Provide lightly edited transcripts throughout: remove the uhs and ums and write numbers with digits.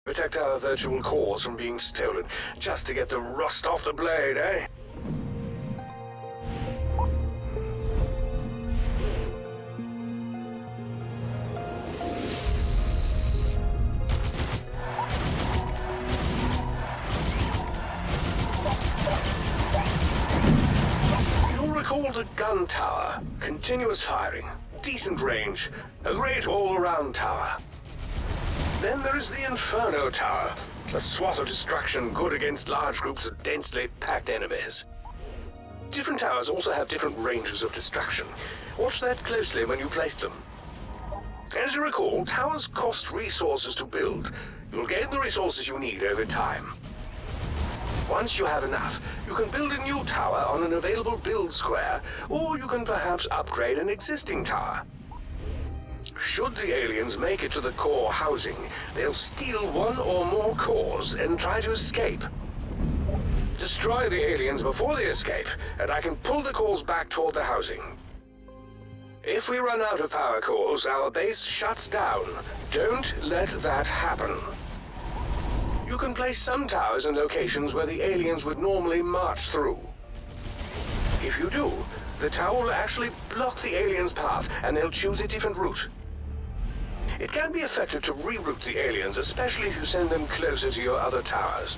Protect our virtual cores from being stolen, just to get the rust off the blade, eh? You'll recall the gun tower. Continuous firing, decent range, a great all-around tower. Then there is the Inferno Tower, a swath of destruction good against large groups of densely packed enemies. Different towers also have different ranges of destruction. Watch that closely when you place them. As you recall, towers cost resources to build. You'll gain the resources you need over time. Once you have enough, you can build a new tower on an available build square, or you can perhaps upgrade an existing tower. Should the aliens make it to the core housing, they'll steal one or more cores and try to escape. Destroy the aliens before they escape, and I can pull the cores back toward the housing. If we run out of power cores, our base shuts down. Don't let that happen. You can place some towers in locations where the aliens would normally march through. If you do, the tower will actually block the aliens' path, and they'll choose a different route. It can be effective to reroute the aliens, especially if you send them closer to your other towers.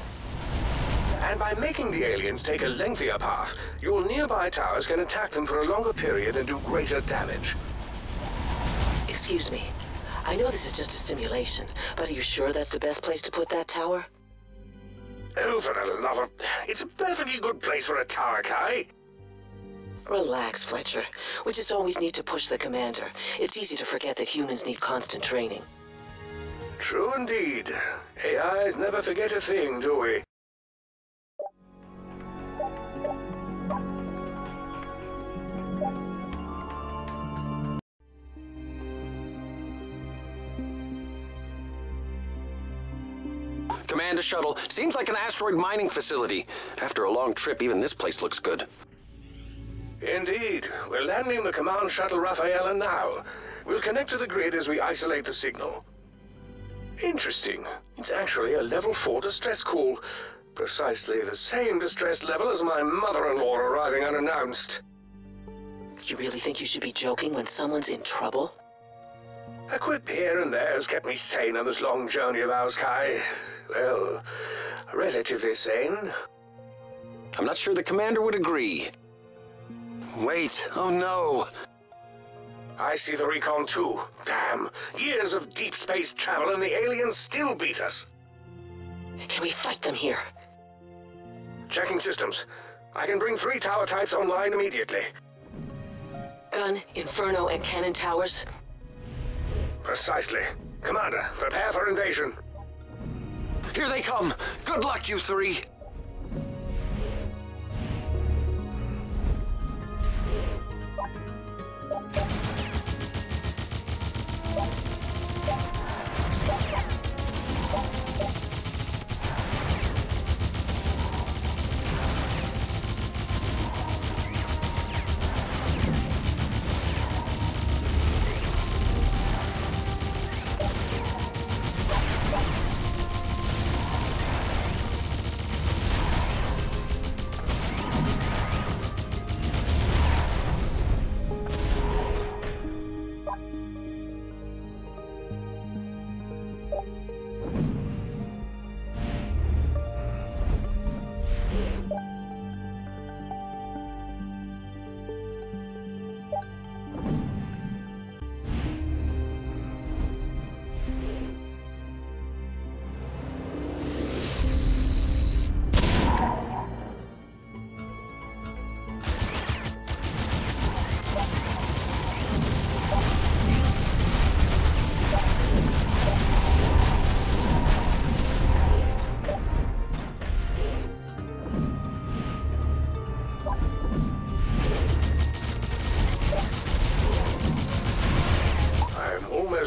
And by making the aliens take a lengthier path, your nearby towers can attack them for a longer period and do greater damage. Excuse me. I know this is just a simulation, but are you sure that's the best place to put that tower? Oh, for the love of... It's a perfectly good place for a tower, Kai. Relax, Fletcher. We just always need to push the commander. It's easy to forget that humans need constant training. True indeed. AIs never forget a thing, do we? Commander Shuttle, seems like an asteroid mining facility. After a long trip, even this place looks good. Indeed. We're landing the command shuttle Rafaela now. We'll connect to the grid as we isolate the signal. Interesting. It's actually a level 4 distress call. Precisely the same distress level as my mother-in-law arriving unannounced. You really think you should be joking when someone's in trouble? A quip here and there has kept me sane on this long journey of ours, Kai. Well, relatively sane. I'm not sure the commander would agree. Wait, oh no. I see the recon too. Damn, years of deep space travel and the aliens still beat us. Can we fight them here? Checking systems. I can bring 3 tower types online immediately. Gun, Inferno, and cannon towers? Precisely. Commander, prepare for invasion. Here they come. Good luck, you 3.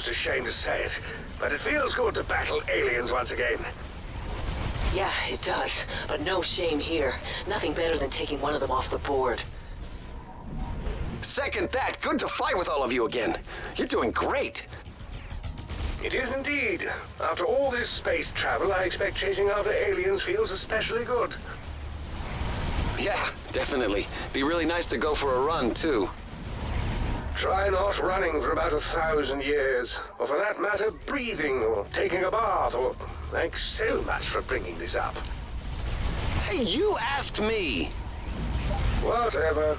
Ashamed to say it, but it feels good to battle aliens once again. Yeah, it does. But no shame here. Nothing better than taking one of them off the board. Second that. Good to fight with all of you again. You're doing great. It is indeed. After all this space travel, I expect chasing after aliens feels especially good. Yeah, definitely. Be really nice to go for a run, too. Try not running for about 1,000 years, or for that matter, breathing, or taking a bath, or... Thanks so much for bringing this up. Hey, you asked me! Whatever.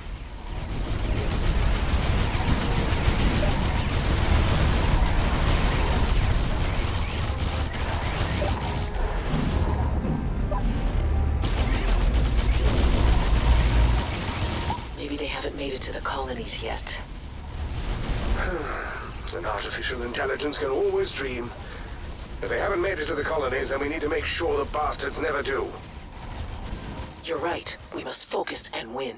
Maybe they haven't made it to the colonies yet. An artificial intelligence can always dream. If they haven't made it to the colonies, then we need to make sure the bastards never do. You're right. We must focus and win.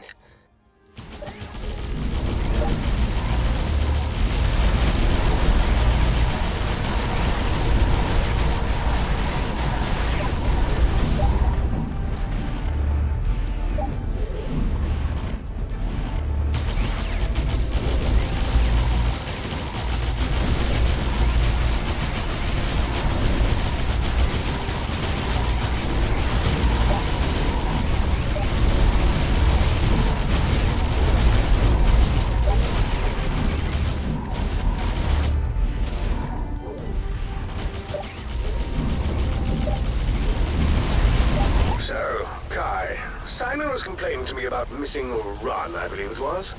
Simon was complaining to me about missing a run, I believe it was.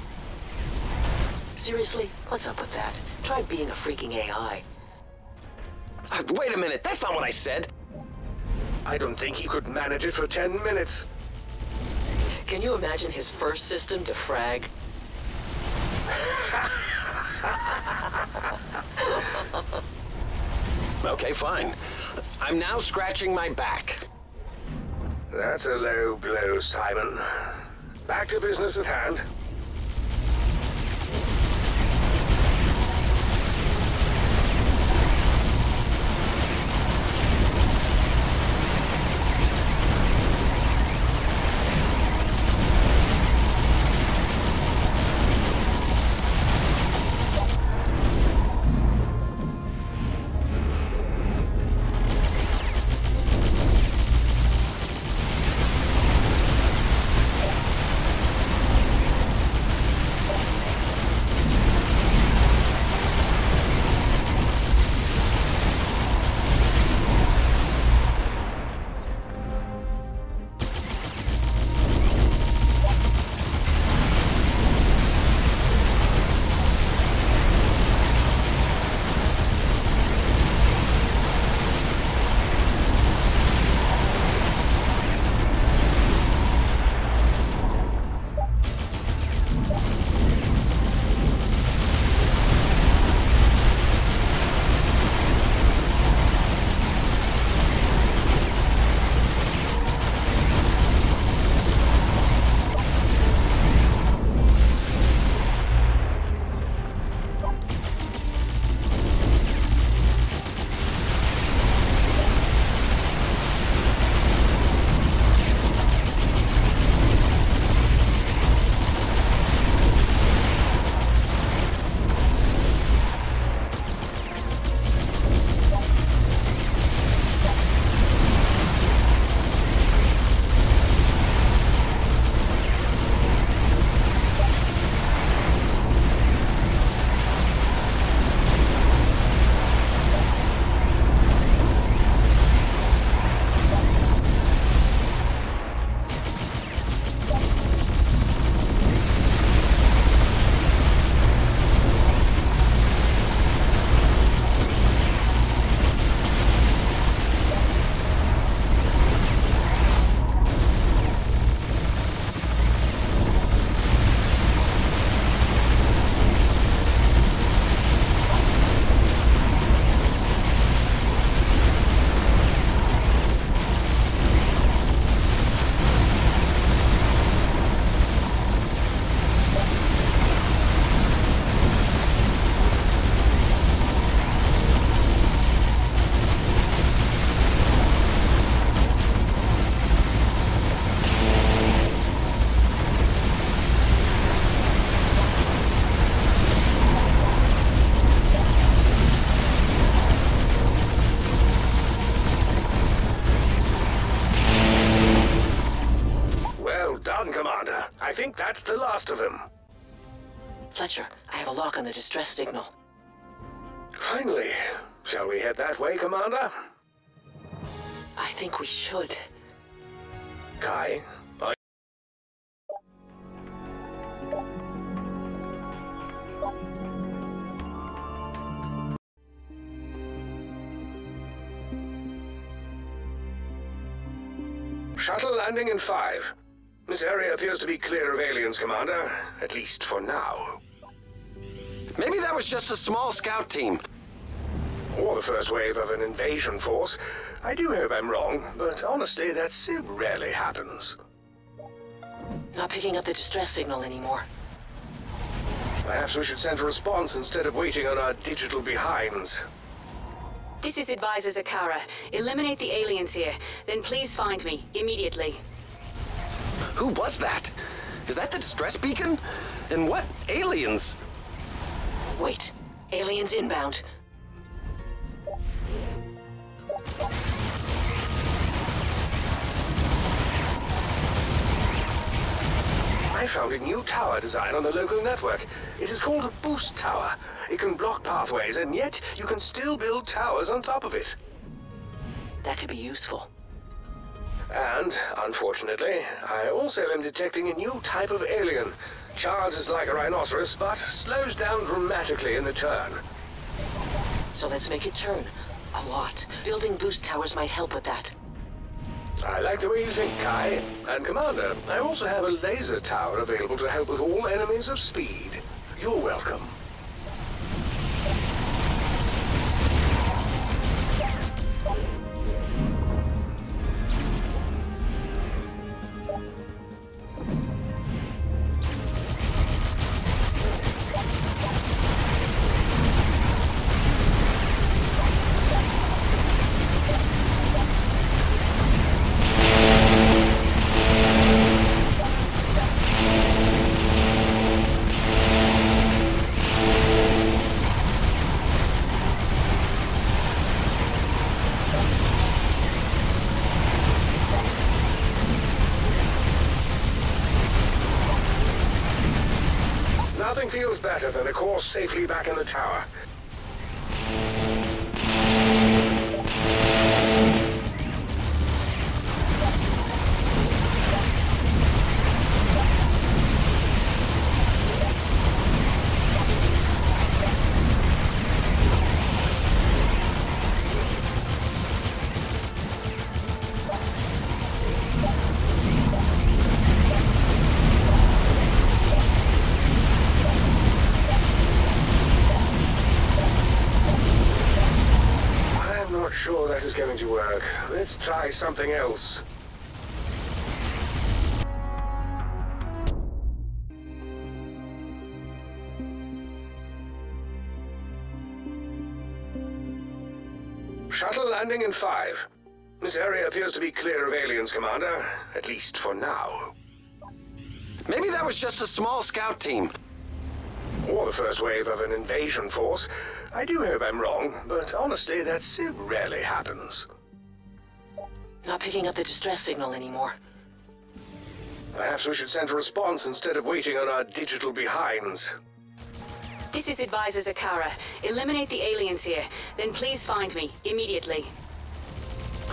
Seriously? What's up with that? Try being a freaking AI. Wait a minute, that's not what I said. I don't think he could manage it for 10 minutes. Can you imagine his first system to frag? Okay, fine. I'm now scratching my back. That's a low blow, Simon. Back to business at hand. think that's the last of them. Fletcher, I have a lock on the distress signal. Finally. Shall we head that way, Commander? I think we should. Kai, are Shuttle landing in 5. This area appears to be clear of aliens, Commander. At least for now. Maybe that was just a small scout team. Or the first wave of an invasion force. I do hope I'm wrong, but honestly, that so rarely happens. Not picking up the distress signal anymore. Perhaps we should send a response instead of waiting on our digital behinds. This is Advisor Zakara. Eliminate the aliens here. Then please find me, immediately. Who was that? Is that the distress beacon? And what aliens? Wait. Aliens inbound. I found a new tower design on the local network. It is called a boost tower. It can block pathways, and yet you can still build towers on top of it. That could be useful. And, unfortunately, I also am detecting a new type of alien. Charges like a rhinoceros, but slows down dramatically in the turn. So let's make it turn. A lot. Building boost towers might help with that. I like the way you think, Kai. And Commander, I also have a laser tower available to help with all enemies of speed. You're welcome. Nothing feels better than a course safely back in the tower. Sure that is going to work. Let's try something else. Shuttle landing in 5. This area appears to be clear of aliens, Commander. At least for now. Maybe that was just a small scout team. Or the first wave of an invasion force. I do hope I'm wrong, but honestly, that so rarely happens. Not picking up the distress signal anymore. Perhaps we should send a response instead of waiting on our digital behinds. This is Advisor Zakara. Eliminate the aliens here. Then please find me, immediately.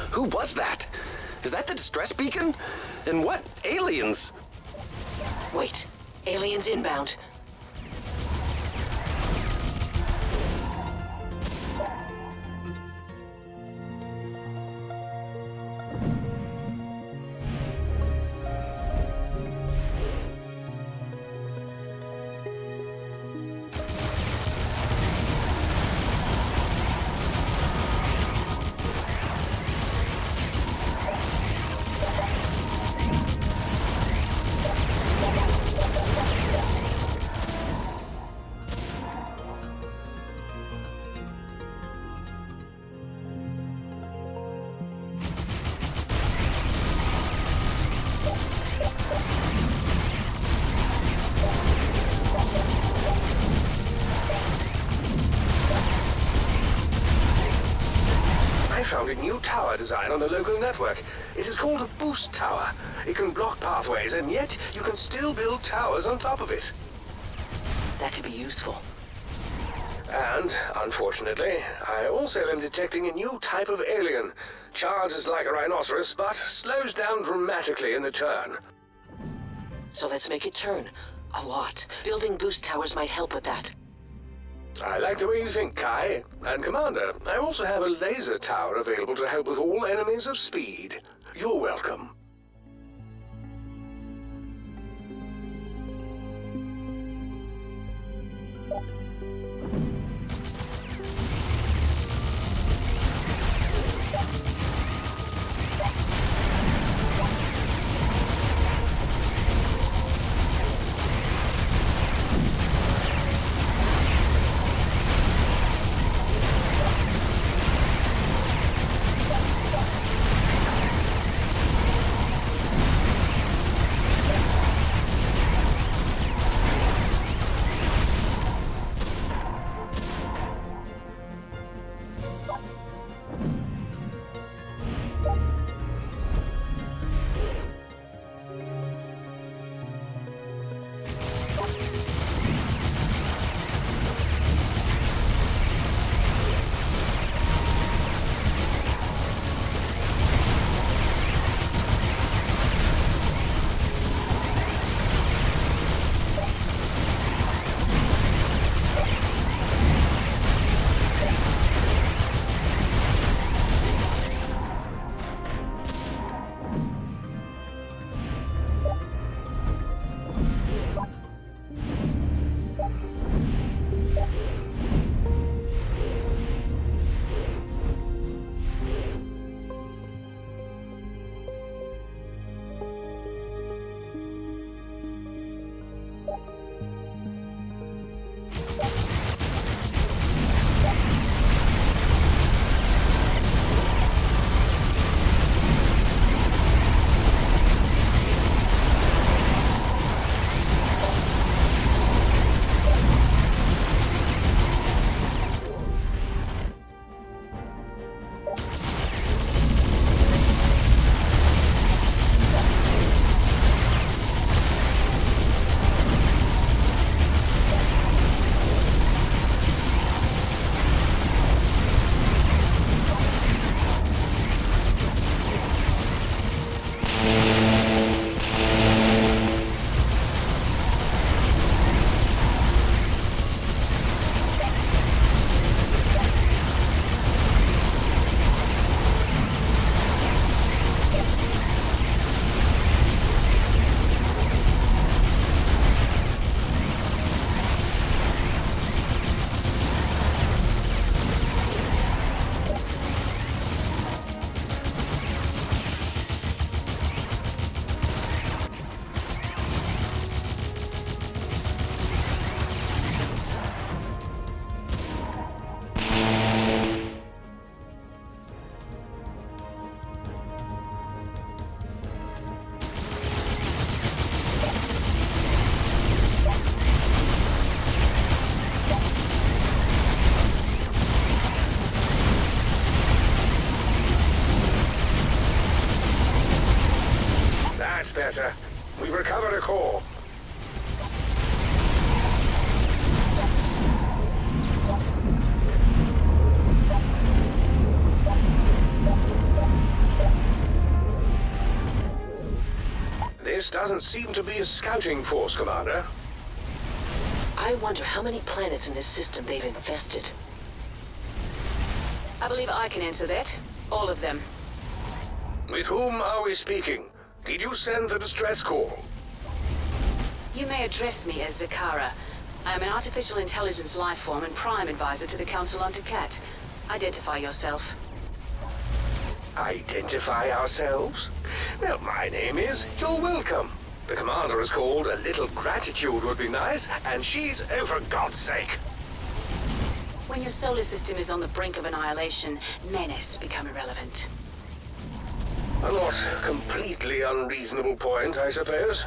Who was that? Is that the distress beacon? And what aliens? Wait. Aliens inbound. tower design on the local network. It is called a boost tower. It can block pathways, and yet you can still build towers on top of it. That could be useful. And, unfortunately, I also am detecting a new type of alien. Charges like a rhinoceros, but slows down dramatically in the turn. So let's make it turn. A lot. Building boost towers might help with that. I like the way you think, Kai. And Commander, I also have a laser tower available to help with all enemies of speed. You're welcome. That's better. We've recovered a core. This doesn't seem to be a scouting force, Commander. I wonder how many planets in this system they've infested. I believe I can answer that. All of them. With whom are we speaking? Did you send the distress call? You may address me as Zakara. I am an artificial intelligence lifeform and prime advisor to the Council on Takat. Identify yourself. Identify ourselves? Well, my name is You're Welcome. The commander is called A Little Gratitude Would Be Nice, and she's, oh, for God's sake. When your solar system is on the brink of annihilation, menace become irrelevant. A not completely unreasonable point, I suppose.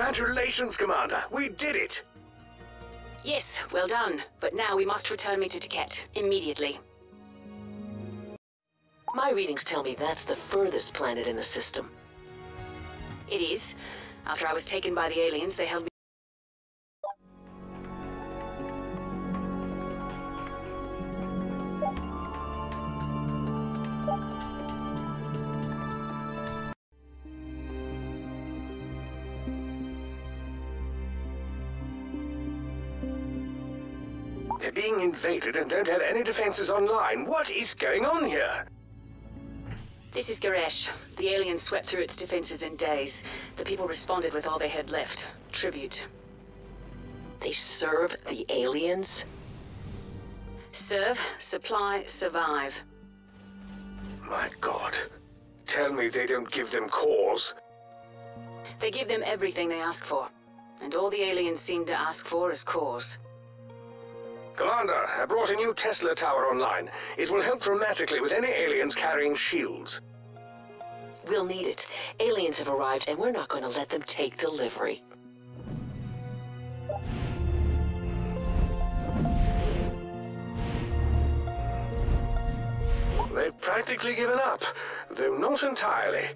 Congratulations, Commander. We did it. Yes, well done. But now we must return me to Taket, immediately. My readings tell me that's the furthest planet in the system. It is. After I was taken by the aliens, they held me. They're being invaded and don't have any defenses online. What is going on here? This is Garesh. The aliens swept through its defenses in days. The people responded with all they had left. Tribute. They serve the aliens? Serve, supply, survive. My God. Tell me they don't give them cause. They give them everything they ask for. And all the aliens seem to ask for is cause. Commander, I brought a new Tesla tower online. It will help dramatically with any aliens carrying shields. We'll need it. Aliens have arrived, and we're not going to let them take delivery. They've practically given up, though not entirely.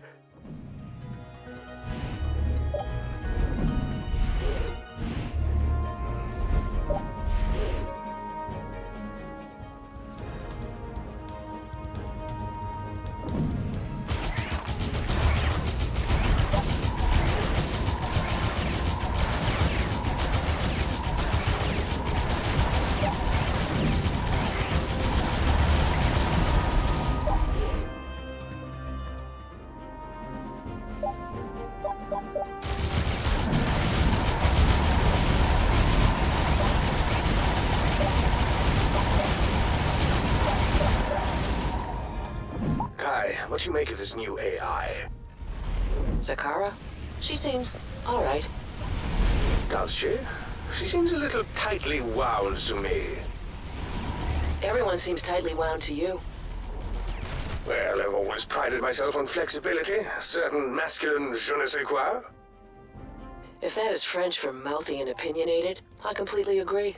What do you make of this new AI? Zakara? She seems all right. Does she? She seems a little tightly wound to me. Everyone seems tightly wound to you. Well, I've always prided myself on flexibility, a certain masculine je ne sais quoi. If that is French for mouthy and opinionated, I completely agree.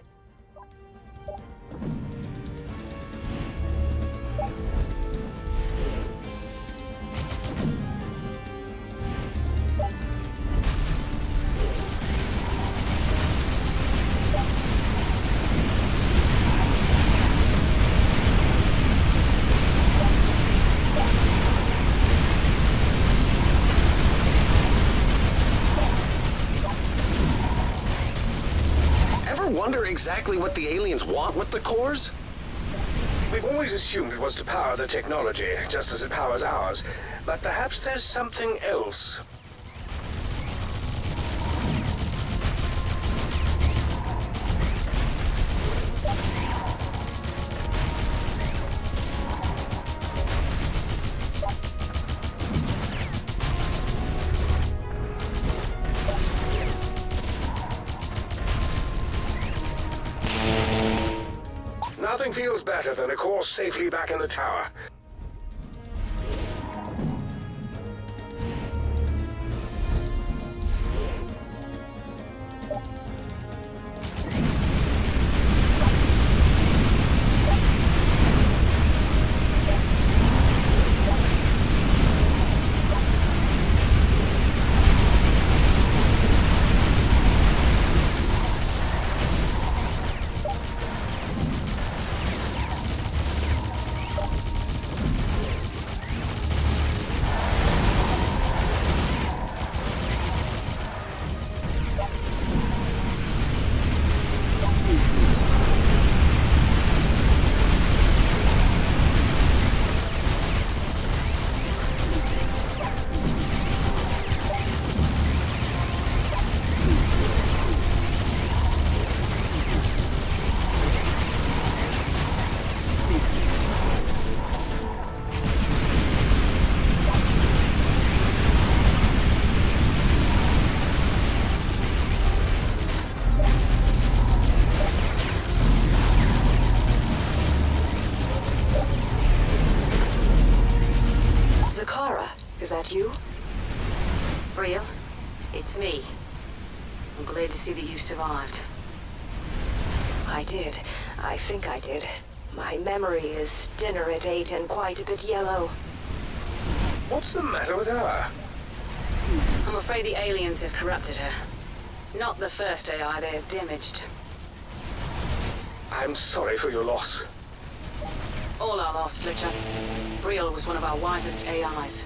Wonder exactly what the aliens want with the cores? We've always assumed it was to power the technology, just as it powers ours. But perhaps there's something else. Nothing feels better than a course safely back in the tower. Zakara, is that you? Real? It's me. I'm glad to see that you survived. I did. I think I did. My memory is dinner at 8 and quite a bit yellow. What's the matter with her? I'm afraid the aliens have corrupted her. Not the first AI they have damaged. I'm sorry for your loss. All our loss, Fletcher. Brielle was one of our wisest AIs.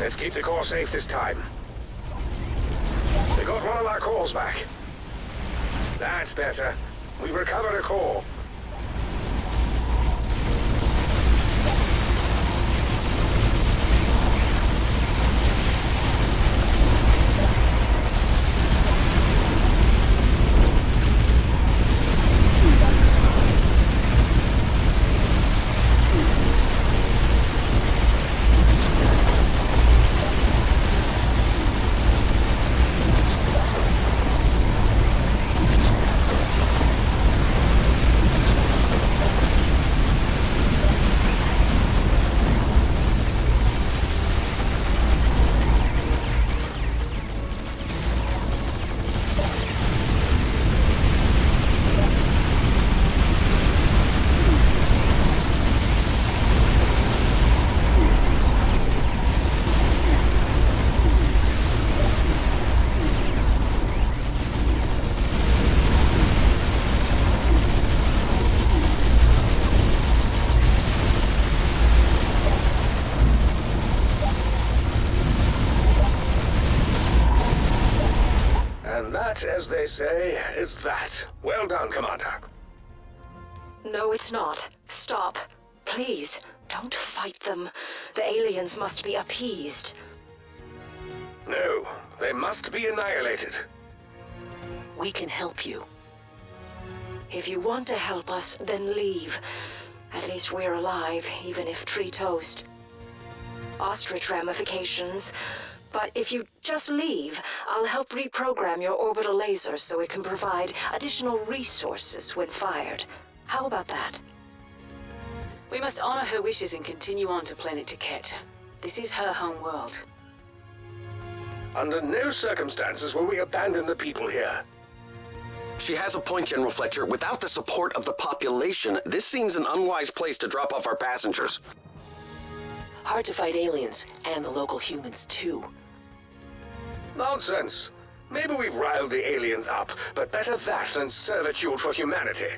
Let's keep the core safe this time. We got one of our cores back. That's better. We've recovered a core. And that, as they say, is that. Well done, Commander. No, it's not. Stop. Please, don't fight them. The aliens must be appeased. No, they must be annihilated. We can help you. If you want to help us, then leave. At least we're alive, even if tree-toast. Ostrich ramifications. But if you just leave, I'll help reprogram your orbital lasers so it can provide additional resources when fired. How about that? We must honor her wishes and continue on to Planet Taket. This is her home world. Under no circumstances will we abandon the people here. She has a point, General Fletcher. Without the support of the population, this seems an unwise place to drop off our passengers. Hard to fight aliens, and the local humans too. Nonsense. Maybe we've riled the aliens up, but better that than servitude for humanity.